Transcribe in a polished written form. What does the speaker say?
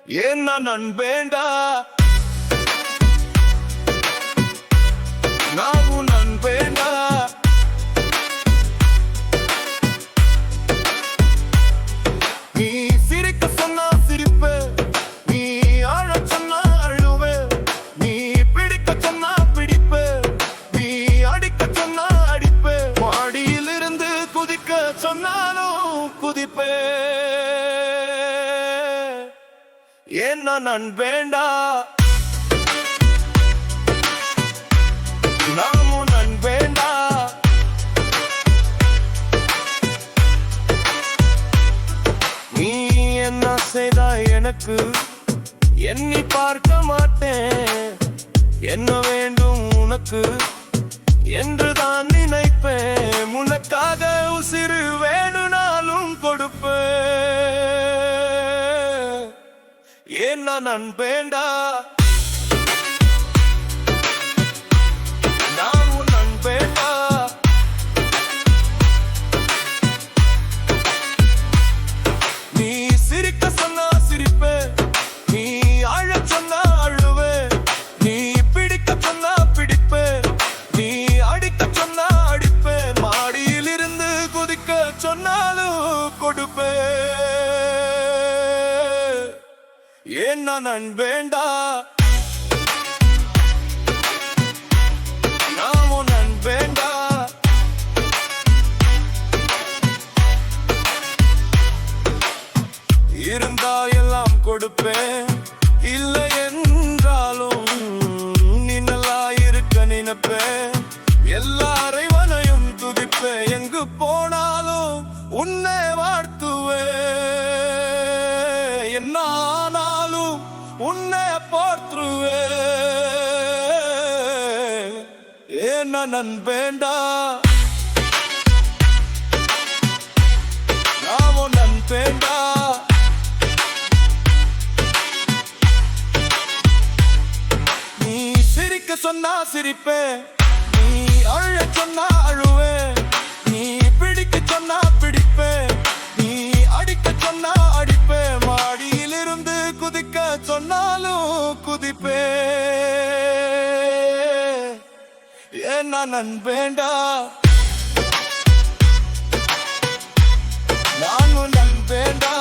ஏன்னா நண்பேண்டா நான் உன் நண்பேண்டா நீ சிரிக்க சொன்னா சிரிப்ப நீ அழச் சொன்னா அழுவ நீ பிடிக்க சொன்னா பிடிப்ப நீ அடிக்க சொன்னா அடிப்ப மாடியிலிருந்து குதிக்க சொன்னாலும் குதிப்பே ஏன்னா நண்பேண்டா நாமும் நண்பேண்டா நீ என்ன செய்தா எனக்கு எண்ணி பார்க்க மாட்டேன் என்ன வேண்டும் உனக்கு என்றுதான் நினைப்பேன் உனக்காக உசிறு வேணுனாலும் கொடுப்பேன் ஏன்னா நண்பேண்டா நான் உன் நண்பேண்டா நீ சிரிக்க சொன்னா சிரிப்ப நீ அழச் சொன்னா அழுவ நீ பிடிக்க சொன்னா பிடிப்ப நீ அடிக்க சொன்னா அடிப்ப மாடியிலிருந்து குதிக்க சொன்னாலும் கொடுப்பே ஏன்னா நண்பேண்டா நாமும் நண்பேண்டா இருந்தா எல்லாம் கொடுப்பேன் இல்லை என்றாலும் நீ நல்லா இருக்க நினைப்பேன் எல்லாரைவனையும் துதிப்பேன் எங்கு போனாலும் உன்னை வாழ்த்துவேன் என்னானாலும் உன்னை போற்றுவேன் ஏன்னா நண்பேண்டா நாமும் நண்பேண்டா நீ சிரிக்க சொன்னா சிரிப்பேன் நீ அழச் சொன்னா அழுவேன் நீ பிடிக்க சொன்னா பிடிப்பேன் நீ அடிக்க சொன்னா அடிப்பேன் மாடியிலிருந்து குதிக்க சொன்னாலும் குதிப்பே ஏன்னா நண்பேண்டா நான் உன் நண்பேண்டா